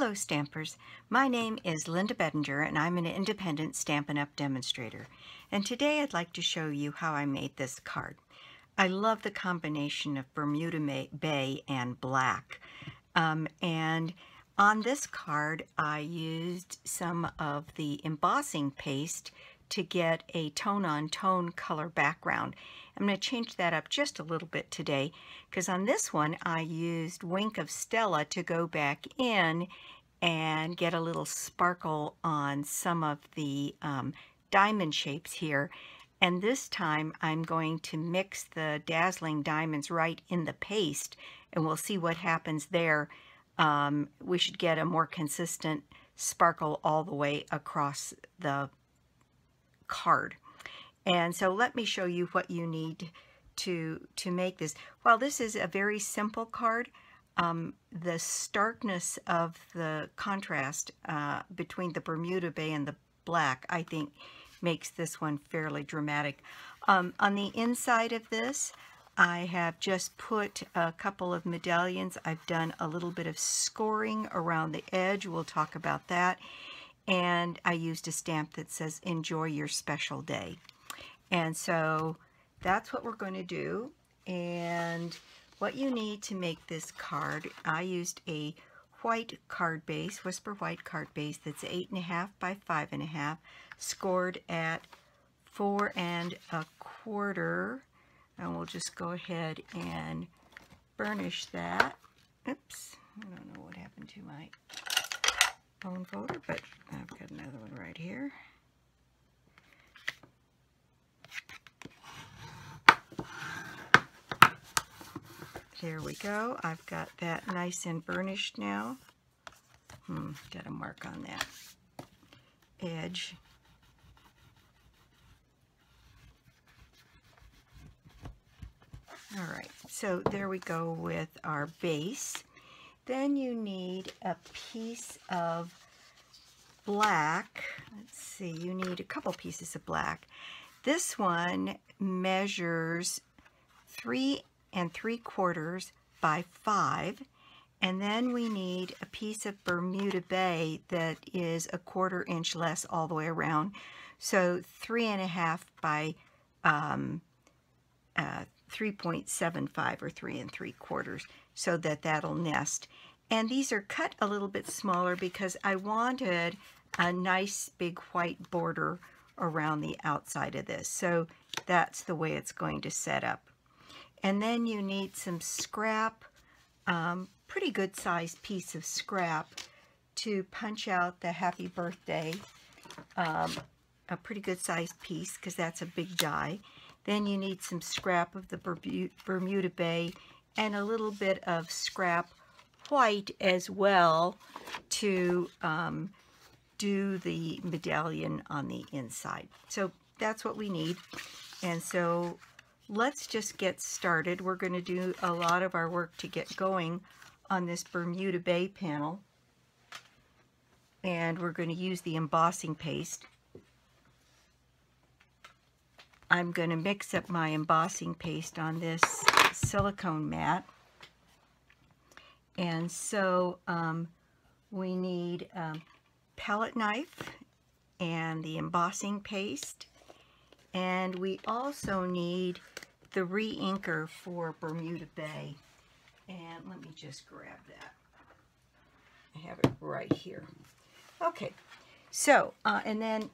Hello Stampers, my name is Linda Bettinger and I'm an independent Stampin' Up! Demonstrator. And today I'd like to show you how I made this card. I love the combination of Bermuda Bay and black. And on this card I used some of the embossing paste to get a tone-on-tone color background. I'm going to change that up just a little bit today because on this one I used Wink of Stella to go back in and get a little sparkle on some of the diamond shapes here. And this time I'm going to mix the dazzling diamonds right in the paste and we'll see what happens there. We should get a more consistent sparkle all the way across the card. And so let me show you what you need to make this. While this is a very simple card, the starkness of the contrast between the Bermuda Bay and the black, I think, makes this one fairly dramatic. On the inside of this, I have just put a couple of medallions. I've done a little bit of scoring around the edge. We'll talk about that. And I used a stamp that says, "Enjoy your special day." And so that's what we're going to do. And what you need to make this card, I used a white card base, Whisper White card base that's 8.5 by 5.5, scored at 4 1/4. And we'll just go ahead and burnish that. Oops, I don't know what happened to my phone folder, but I've got another one right here. There we go. I've got that nice and burnished now. Got a mark on that edge. All right, so there we go with our base. Then you need a piece of black. Let's see, you need a couple pieces of black. This one measures 3 3/4 by 5, and then we need a piece of Bermuda Bay that is 1/4 inch less all the way around, so 3.5 by 3.75 or 3 3/4, so that'll nest. And these are cut a little bit smaller because I wanted a nice big white border around the outside of this, so that's the way it's going to set up. And then you need some scrap, pretty good sized piece of scrap to punch out the happy birthday, a pretty good sized piece because that's a big die. Then you need some scrap of the Bermuda Bay and a little bit of scrap white as well to do the medallion on the inside. So that's what we need. And so let's just get started. We're going to do a lot of our work to get going on this Bermuda Bay panel. And we're going to use the embossing paste. I'm going to mix up my embossing paste on this silicone mat. And so we need a palette knife and the embossing paste. And we also need the re-inker for Bermuda Bay. And let me just grab that. I have it right here. Okay, so, and then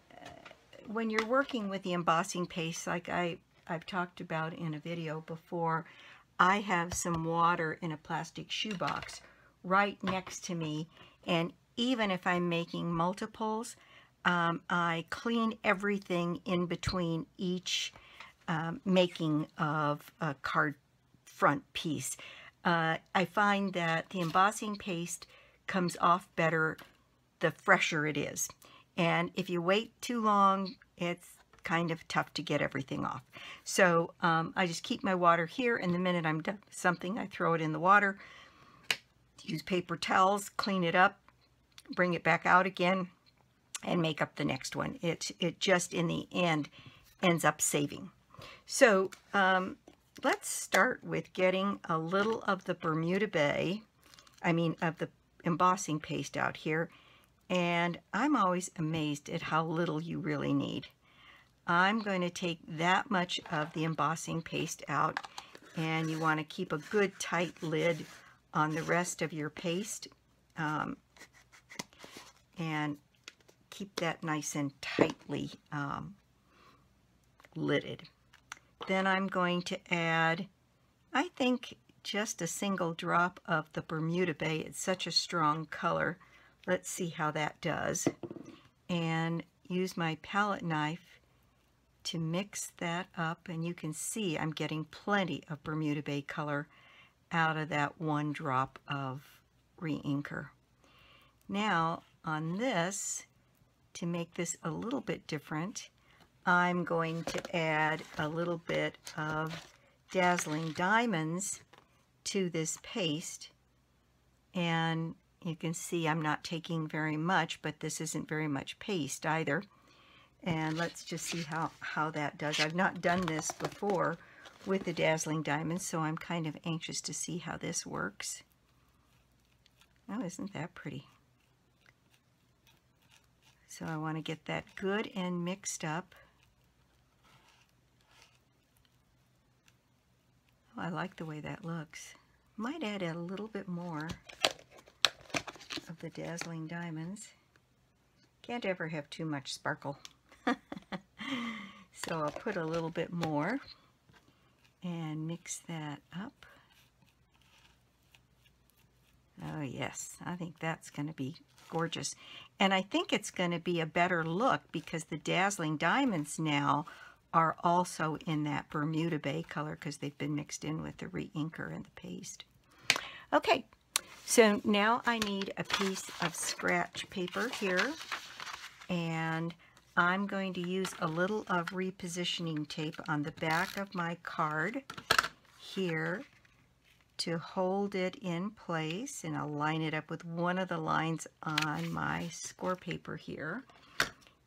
when you're working with the embossing paste, like I've talked about in a video before, I have some water in a plastic shoebox right next to me. And even if I'm making multiples, I clean everything in between each making of a card front piece. I find that the embossing paste comes off better the fresher it is. And if you wait too long, it's kind of tough to get everything off. So I just keep my water here, and the minute I'm done with something, I throw it in the water, use paper towels, clean it up, bring it back out again, and make up the next one. It just in the end ends up saving. So let's start with getting a little of the Bermuda Bay, of the embossing paste out here, and I'm always amazed at how little you really need. I'm going to take that much of the embossing paste out, and you want to keep a good tight lid on the rest of your paste, and keep that nice and tightly lidded. Then I'm going to add, I think, just a single drop of the Bermuda Bay. It's such a strong color. Let's see how that does. And use my palette knife to mix that up, and you can see I'm getting plenty of Bermuda Bay color out of that one drop of re-inker. Now on this, to make this a little bit different, I'm going to add a little bit of Dazzling Diamonds to this paste, and you can see I'm not taking very much, but this isn't very much paste either. And let's just see how that does. I've not done this before with the Dazzling Diamonds, so I'm kind of anxious to see how this works. Oh, isn't that pretty? So I want to get that good and mixed up. Oh, I like the way that looks. Might add a little bit more of the Dazzling Diamonds. Can't ever have too much sparkle. So I'll put a little bit more and mix that up. Oh yes, I think that's going to be gorgeous. And I think it's going to be a better look because the Dazzling Diamonds now are also in that Bermuda Bay color because they've been mixed in with the re-inker and the paste. Okay, so now I need a piece of scratch paper here, and I'm going to use a little of repositioning tape on the back of my card here to hold it in place, and I'll line it up with one of the lines on my score paper here.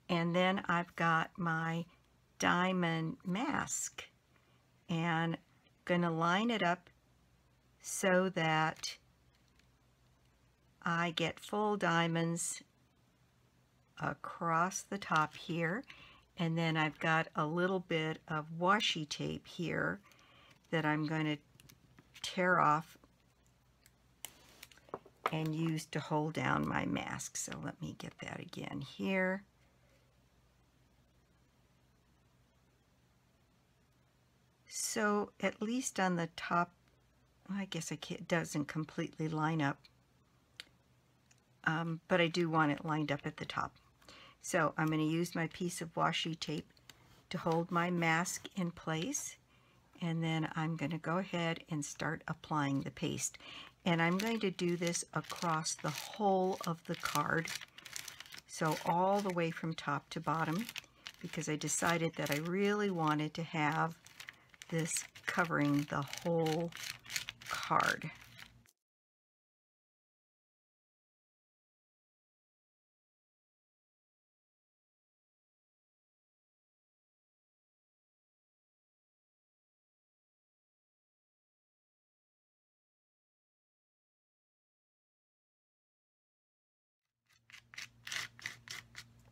And then I've got my diamond mask, and I'm going to line it up so that I get full diamonds across the top here, and then I've got a little bit of washi tape here that I'm going to tear off and use to hold down my mask. So let me get that again here. So at least on the top, I guess it doesn't completely line up, but I do want it lined up at the top. So I'm going to use my piece of washi tape to hold my mask in place, and then I'm going to go ahead and start applying the paste. And I'm going to do this across the whole of the card, so all the way from top to bottom, because I decided that I really wanted to have this covering the whole card.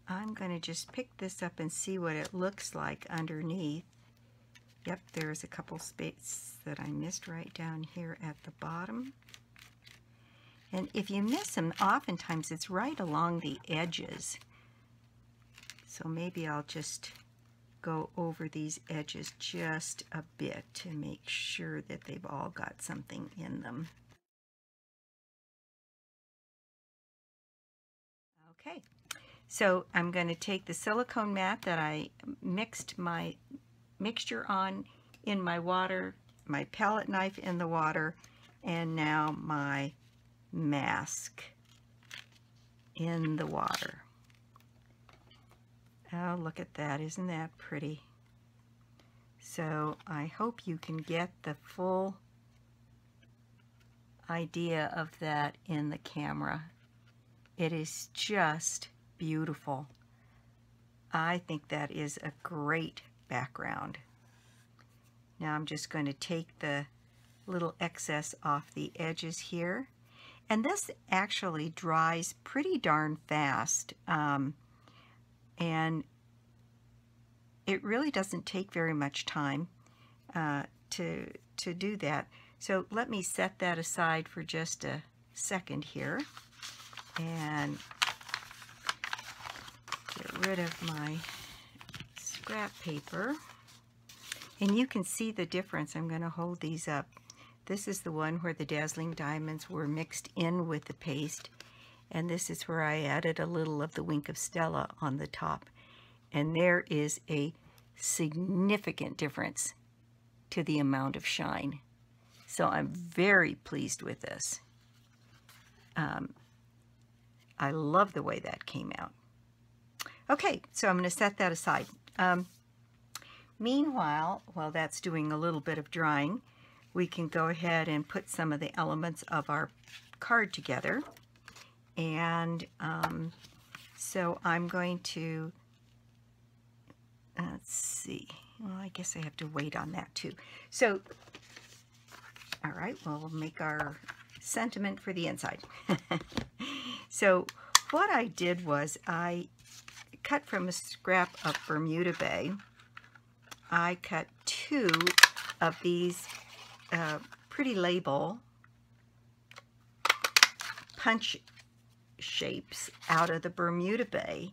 I'm going to just pick this up and see what it looks like underneath. Yep, there's a couple spaces that I missed right down here at the bottom. And if you miss them, oftentimes it's right along the edges. So maybe I'll just go over these edges just a bit to make sure that they've all got something in them. Okay, so I'm going to take the silicone mat that I mixed my mixture on in my water, my palette knife in the water, and now my mask in the water. Oh, look at that. Isn't that pretty? So I hope you can get the full idea of that in the camera. It is just beautiful. I think that is a great background. Now I'm just going to take the little excess off the edges here, And this actually dries pretty darn fast, and it really doesn't take very much time to do that. So let me set that aside for just a second here and get rid of my scrap paper. And you can see the difference. I'm going to hold these up. This is the one where the dazzling diamonds were mixed in with the paste, and this is where I added a little of the Wink of Stella on the top. And there is a significant difference to the amount of shine. So I'm very pleased with this. I love the way that came out. Okay, so I'm going to set that aside. Meanwhile, while that's doing a little bit of drying, we can go ahead and put some of the elements of our card together. And so I'm going to, let's see, well, I guess I have to wait on that too. So, all right, well, we'll make our sentiment for the inside. So what I did was I cut from a scrap of Bermuda Bay. I cut 2 of these pretty label punch shapes out of the Bermuda Bay,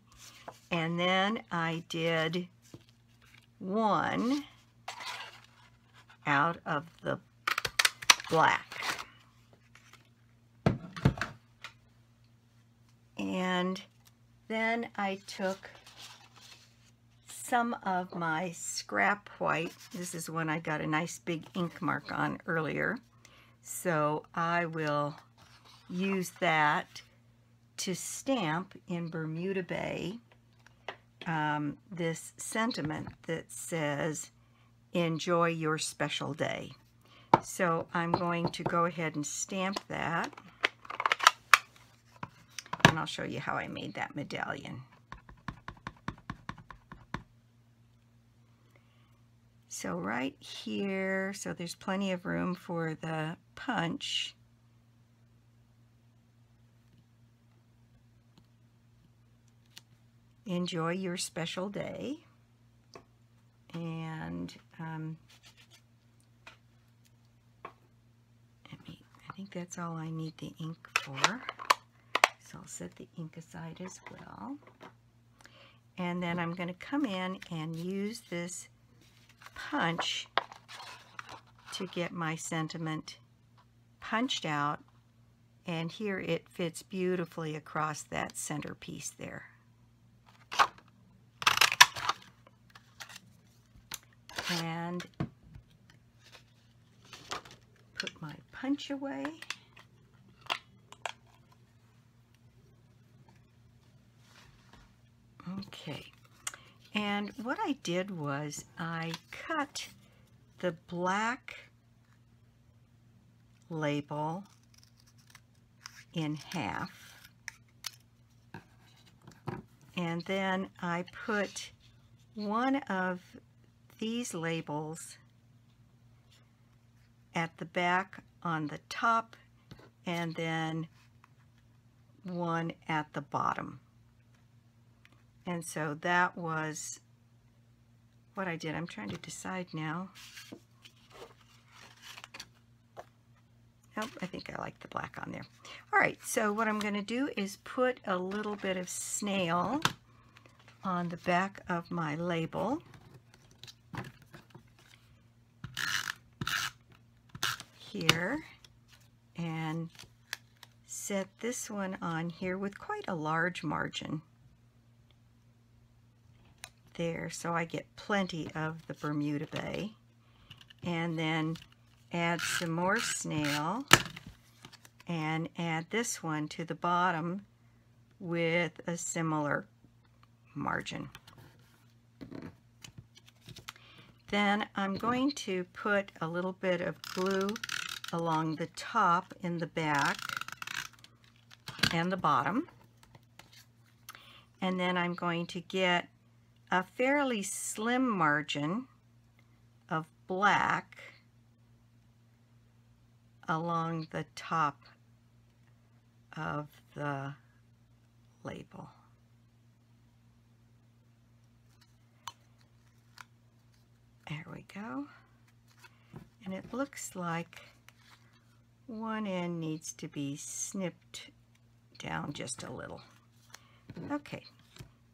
and then I did 1 out of the black. And then I took some of my scrap white. This is one I got a nice big ink mark on earlier. So I will use that to stamp in Bermuda Bay this sentiment that says, "Enjoy your special day." So I'm going to go ahead and stamp that. And I'll show you how I made that medallion. So right here, so there's plenty of room for the punch. Enjoy your special day. And I think that's all I need the ink for. So I'll set the ink aside as well. And then I'm going to come in and use this punch to get my sentiment punched out. And here it fits beautifully across that centerpiece there. And put my punch away. Okay, and what I did was I cut the black label in half, and then I put one of these labels at the back on the top, and then one at the bottom. And so that was what I did. I'm trying to decide now. Nope, I think I like the black on there. All right, so what I'm going to do is put a little bit of snail on the back of my label. Here, and set this one on here with quite a large margin. There, so I get plenty of the Bermuda Bay, and then add some more snail and add this one to the bottom with a similar margin. Then I'm going to put a little bit of glue along the top in the back and the bottom, and then I'm going to get a fairly slim margin of black along the top of the label. There we go. And it looks like one end needs to be snipped down just a little. Okay,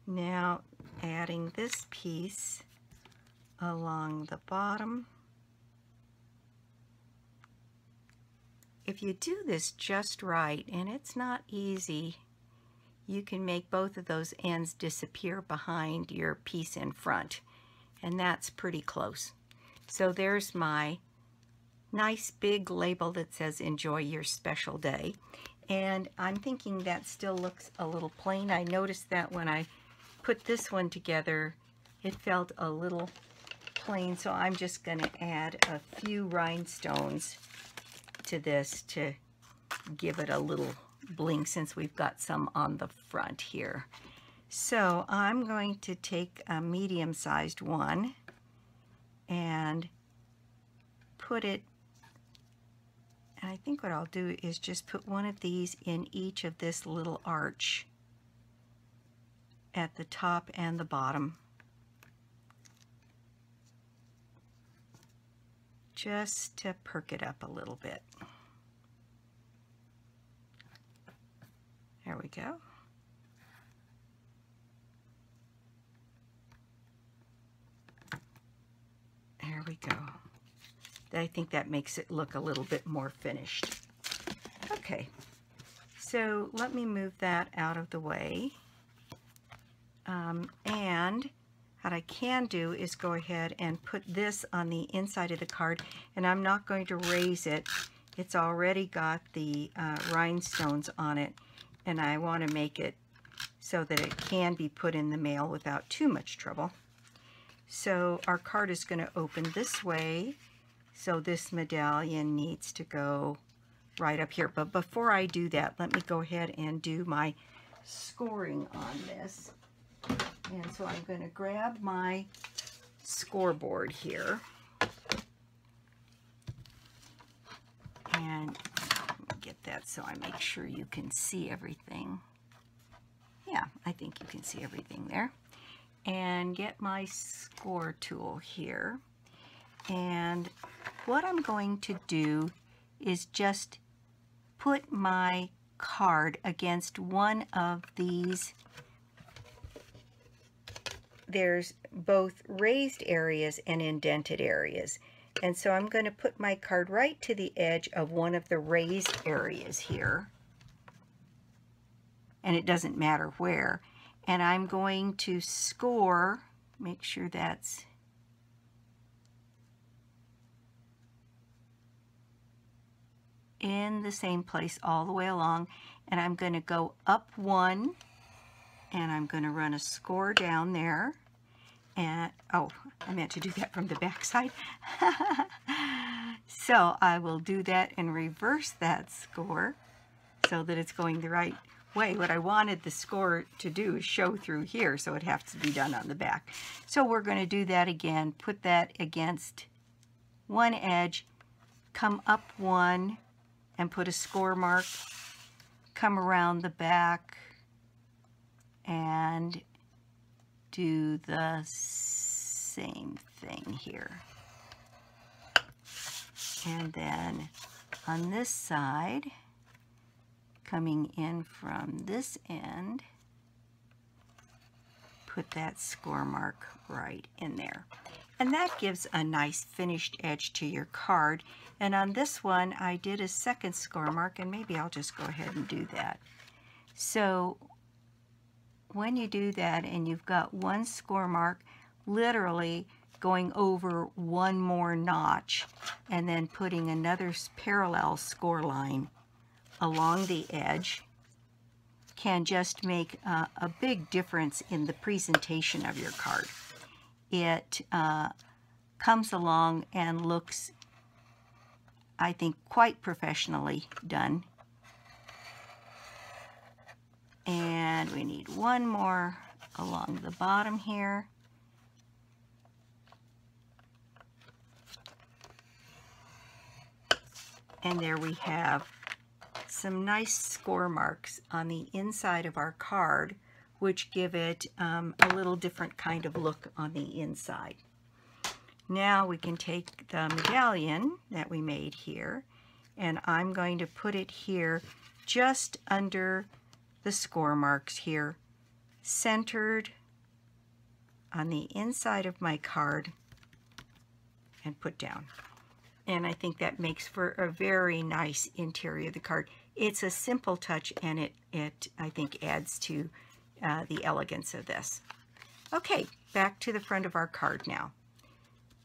now adding this piece along the bottom. If you do this just right, and it's not easy, you can make both of those ends disappear behind your piece in front, and that's pretty close. So there's my nice big label that says enjoy your special day. And I'm thinking that still looks a little plain. I noticed that when I put this one together, it felt a little plain, so I'm just going to add a few rhinestones to this to give it a little bling, since we've got some on the front here. So I'm going to take a medium-sized one and put it, and I think what I'll do is just put one of these in each of this little arch at the top and the bottom, just to perk it up a little bit. There we go. There we go. I think that makes it look a little bit more finished. Okay, so let me move that out of the way. And what I can do is go ahead and put this on the inside of the card, and I'm not going to raise it. It's already got the rhinestones on it, and I want to make it so that it can be put in the mail without too much trouble. So our card is going to open this way, so this medallion needs to go right up here. But before I do that, let me go ahead and do my scoring on this. And so I'm going to grab my scoreboard here, and get that so I make sure you can see everything. Yeah, I think you can see everything there. And get my score tool here. And what I'm going to do is just put my card against one of these. There's both raised areas and indented areas. And so I'm going to put my card right to the edge of one of the raised areas here. And it doesn't matter where. And I'm going to score, make sure that's in the same place all the way along. And I'm going to go up one, and I'm going to run a score down there. And, oh, I meant to do that from the back side. So I will do that and reverse that score so that it's going the right way. What I wanted the score to do is show through here, so it has to be done on the back. So we're going to do that again. Put that against one edge, come up one, and put a score mark. Come around the back and do the same thing here. And then on this side, coming in from this end, put that score mark right in there. And that gives a nice finished edge to your card. And on this one, I did a second score mark, and maybe I'll just go ahead and do that. So when you do that and you've got one score mark, literally going over one more notch and then putting another parallel score line along the edge can just make a big difference in the presentation of your card. It comes along and looks, I think, quite professionally done. And we need one more along the bottom here. And there we have some nice score marks on the inside of our card, which give it a little different kind of look on the inside. Now we can take the medallion that we made here, and I'm going to put it here just under the score marks here, centered on the inside of my card, and put down. And I think that makes for a very nice interior of the card. It's a simple touch, and it I think adds to the elegance of this. Okay, back to the front of our card now.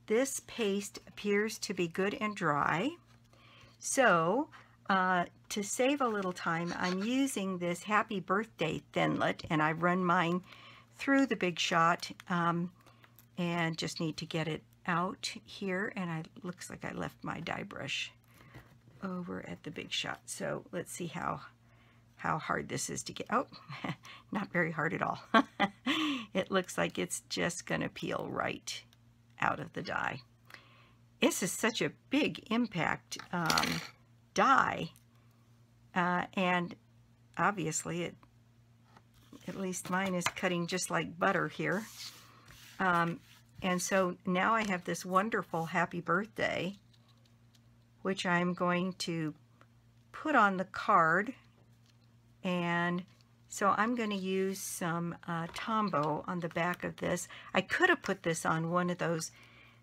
This paste appears to be good and dry. So to save a little time, I'm using this Happy Birthday Thinlet, and I've run mine through the Big Shot and just need to get it out here. And it looks like I left my die brush over at the Big Shot. So let's see how hard this is to get. Oh, not very hard at all. It looks like it's just going to peel right out of the die. This is such a big impact die, and obviously at least mine is cutting just like butter here. And so now I have this wonderful Happy Birthday, which I'm going to put on the card. And so I'm going to use some Tombow on the back of this. I could have put this on one of those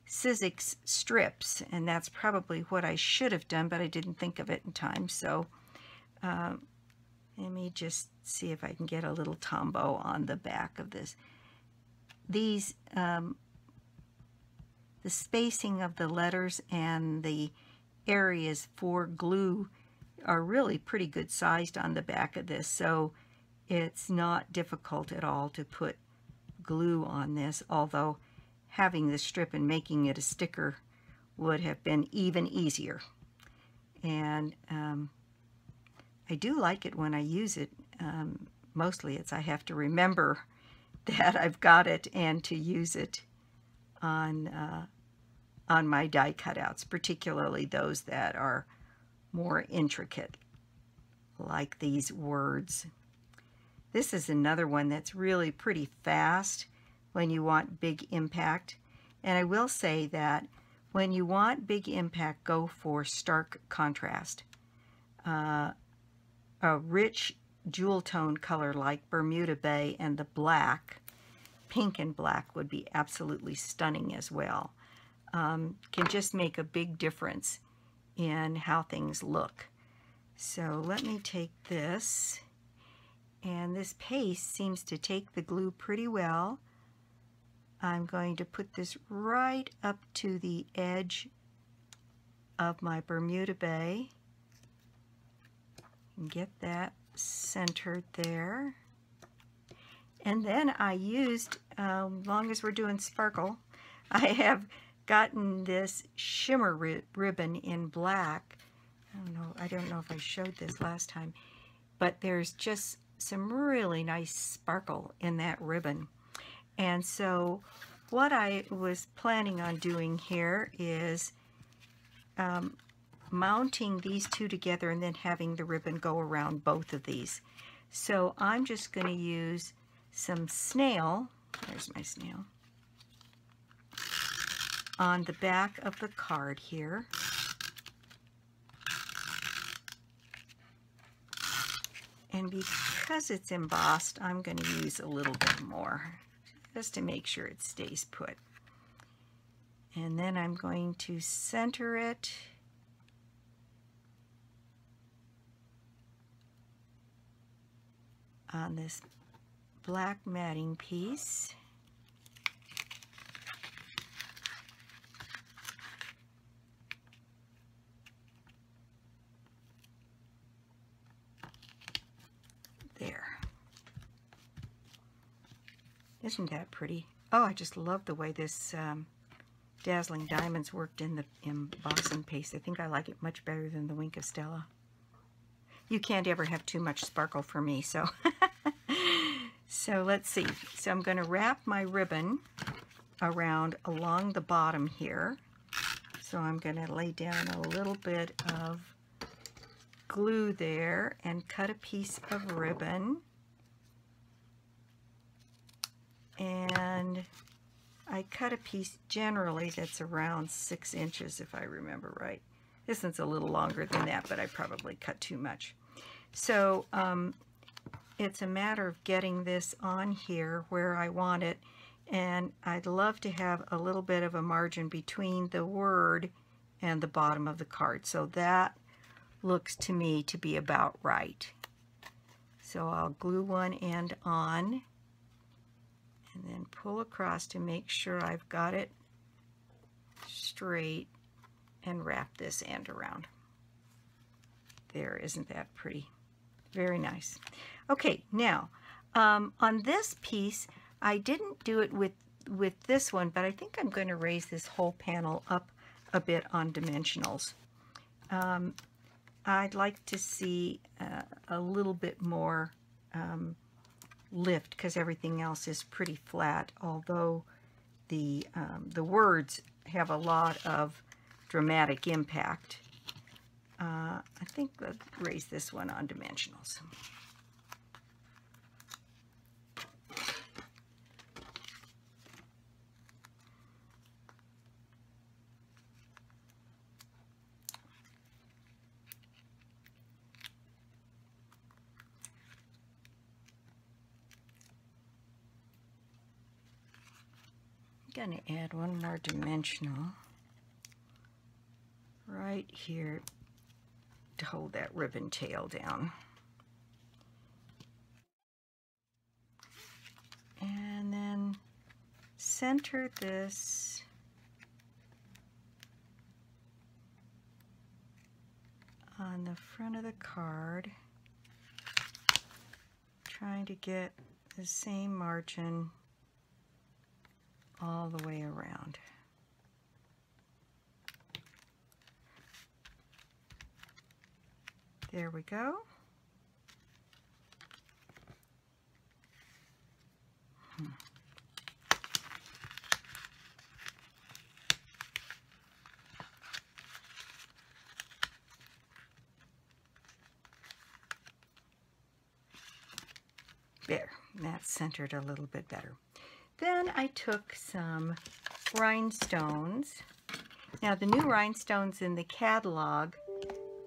Sizzix strips, and that's probably what I should have done, but I didn't think of it in time. So let me just see if I can get a little Tombow on the back of this. These, the spacing of the letters and the areas for glue are really pretty good sized on the back of this, so it's not difficult at all to put glue on this, although having the strip and making it a sticker would have been even easier. And I do like it when I use it. Mostly it's I have to remember that I've got it and to use it on my die cutouts, particularly those that are more intricate, like these words. This is another one that's really pretty fast when you want big impact. And I will say that when you want big impact, go for stark contrast. A rich jewel tone color like Bermuda Bay and the black, pink and black, would be absolutely stunning as well. Can just make a big difference in how things look. So let me take this, and this paste seems to take the glue pretty well. I'm going to put this right up to the edge of my Bermuda Bay and get that centered there. And then I used, as long as we're doing sparkle, I have gotten this shimmer ribbon in black. I don't know if I showed this last time, but there's just some really nice sparkle in that ribbon. And so what I was planning on doing here is mounting these two together and then having the ribbon go around both of these. So I'm just going to use some snail, there's my snail, on the back of the card here. And because it's embossed, I'm going to use a little bit more, just to make sure it stays put. And then I'm going to center it on this black matting piece. There. Isn't that pretty? Oh, I just love the way this Dazzling Diamonds worked in the embossing paste. I think I like it much better than the Wink of Stella. You can't ever have too much sparkle for me, so so let's see. So I'm going to wrap my ribbon around along the bottom here. So I'm going to lay down a little bit of glue there and cut a piece of ribbon. And I cut a piece generally that's around 6 inches if I remember right. This one's a little longer than that, but I probably cut too much. So it's a matter of getting this on here where I want it, and I'd love to have a little bit of a margin between the word and the bottom of the card. So that looks to me to be about right. So I'll glue one end on and then pull across to make sure I've got it straight and wrap this end around. There, isn't that pretty? Very nice. Okay, now on this piece, I didn't do it with this one, but I think I'm going to raise this whole panel up a bit on dimensionals. I'd like to see a little bit more lift because everything else is pretty flat, although the words have a lot of dramatic impact. I think let's raise this one on dimensionals. I'm going to add one more dimensional right here to hold that ribbon tail down. And then center this on the front of the card, trying to get the same margin all the way around. There we go. There, that's centered a little bit better. Then I took some rhinestones. Now the new rhinestones in the catalog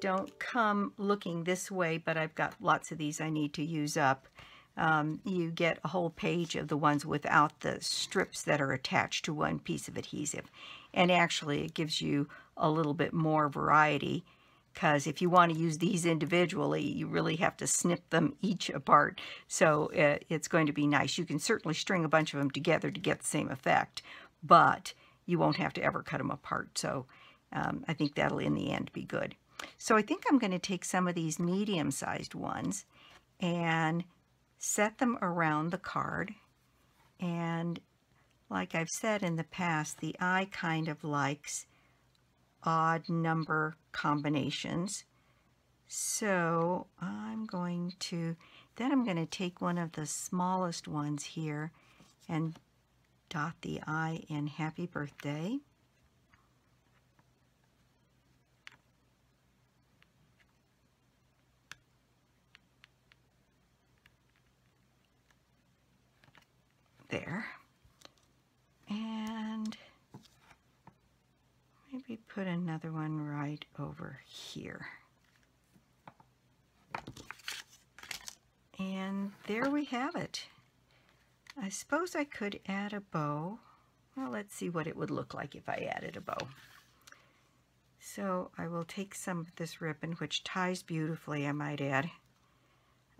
don't come looking this way, but I've got lots of these I need to use up. You get a whole page of the ones without the strips that are attached to one piece of adhesive. And actually it gives you a little bit more variety, because if you want to use these individually, you really have to snip them each apart. So it's going to be nice. You can certainly string a bunch of them together to get the same effect, but you won't have to ever cut them apart. So I think that'll in the end be good. So I think I'm going to take some of these medium-sized ones and set them around the card. And like I've said in the past, the eye kind of likes odd number combinations. So I'm going to take one of the smallest ones here and dot the I in happy birthday. There. And maybe put another one right over here. And there we have it. I suppose I could add a bow. Well, let's see what it would look like if I added a bow. So I will take some of this ribbon, which ties beautifully, I might add.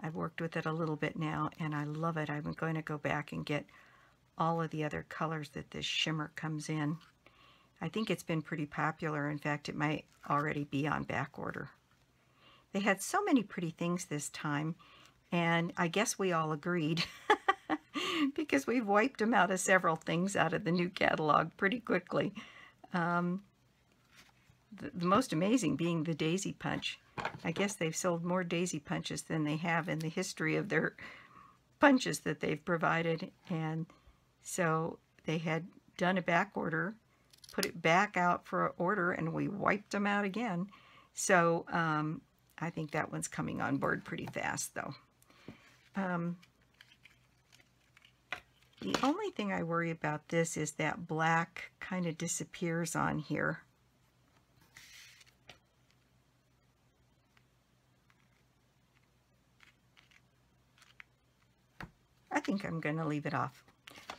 I've worked with it a little bit now, and I love it. I'm going to go back and get all of the other colors that this shimmer comes in. I think it's been pretty popular. In fact, it might already be on back order. They had so many pretty things this time, and I guess we all agreed because we've wiped them out of several things out of the new catalog pretty quickly. The most amazing being the daisy punch. I guess they've sold more daisy punches than they have in the history of their punches that they've provided. And so they had done a back order, put it back out for an order, and we wiped them out again. So I think that one's coming on board pretty fast, though. The only thing I worry about this is that black kind of disappears on here. I think I'm going to leave it off.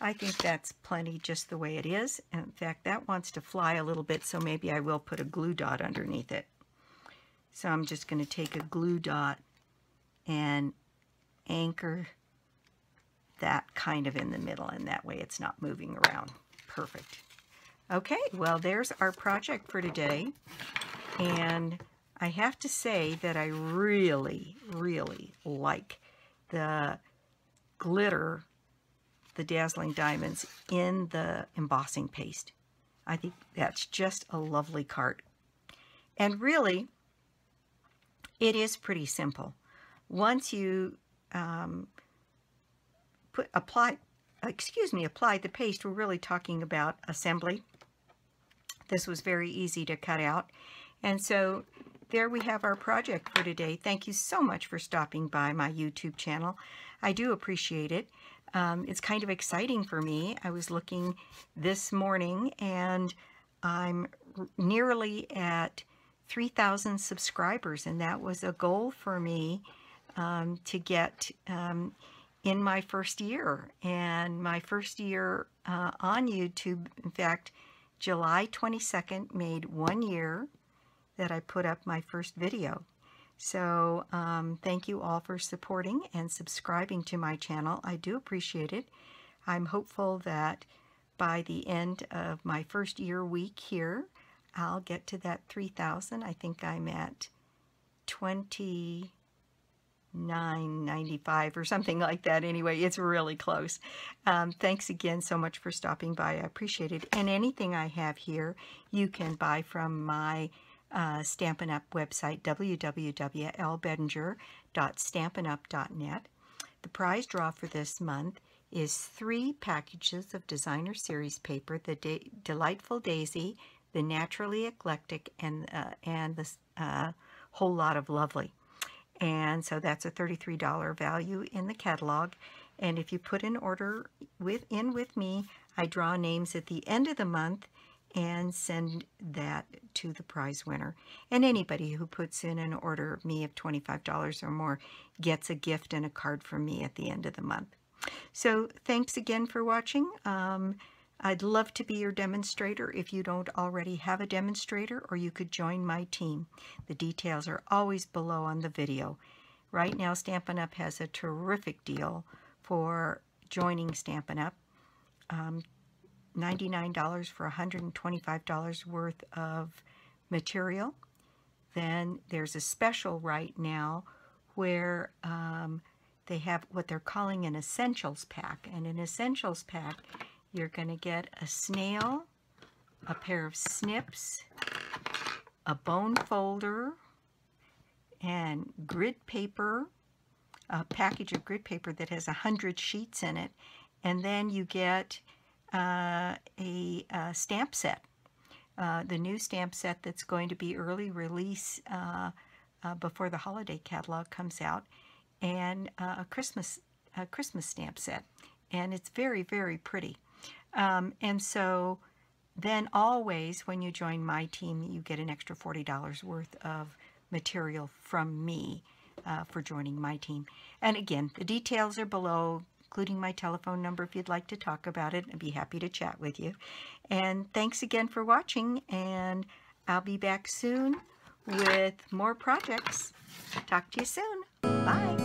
I think that's plenty just the way it is. And in fact, that wants to fly a little bit, so maybe I will put a glue dot underneath it. So I'm just going to take a glue dot and anchor that kind of in the middle, and that way it's not moving around. Perfect. Okay, well, there's our project for today. And I have to say that I really, really like the glitter, the dazzling diamonds in the embossing paste. I think that's just a lovely card. And really, it is pretty simple. Once you apply the paste, we're really talking about assembly. This was very easy to cut out. And so there we have our project for today. Thank you so much for stopping by my YouTube channel. I do appreciate it. It's kind of exciting for me. I was looking this morning and I'm nearly at 3,000 subscribers, and that was a goal for me to get in my first year. And my first year on YouTube, in fact, July 22nd made 1 year that I put up my first video. So thank you all for supporting and subscribing to my channel. I do appreciate it. I'm hopeful that by the end of my first year week here, I'll get to that 3,000. I think I'm at 29.95 or something like that. Anyway, it's really close. Thanks again so much for stopping by. I appreciate it. And anything I have here, you can buy from my Stampin' Up website, www.lbettinger.stampinup.net. The prize draw for this month is 3 packages of Designer Series paper, the Delightful Daisy, the Naturally Eclectic, and the Whole Lot of Lovely. And so that's a $33 value in the catalog. And if you put an order with me, I draw names at the end of the month and send that to the prize winner. And anybody who puts in an order of me of $25 or more gets a gift and a card from me at the end of the month. So thanks again for watching. I'd love to be your demonstrator if you don't already have a demonstrator, or you could join my team. The details are always below on the video. Right now, Stampin' Up! Has a terrific deal for joining Stampin' Up! $99 for $125 worth of material. Then there's a special right now where they have what they're calling an Essentials Pack. And an Essentials Pack, you're going to get a snail, a pair of snips, a bone folder, and grid paper, a package of grid paper that has 100 sheets in it. And then you get a stamp set, the new stamp set that's going to be early release before the holiday catalog comes out, and a Christmas stamp set. And it's very, very pretty. And so then always when you join my team, you get an extra $40 worth of material from me for joining my team. And again, the details are below, including my telephone number if you'd like to talk about it. I'd be happy to chat with you. And thanks again for watching, and I'll be back soon with more projects. Talk to you soon. Bye.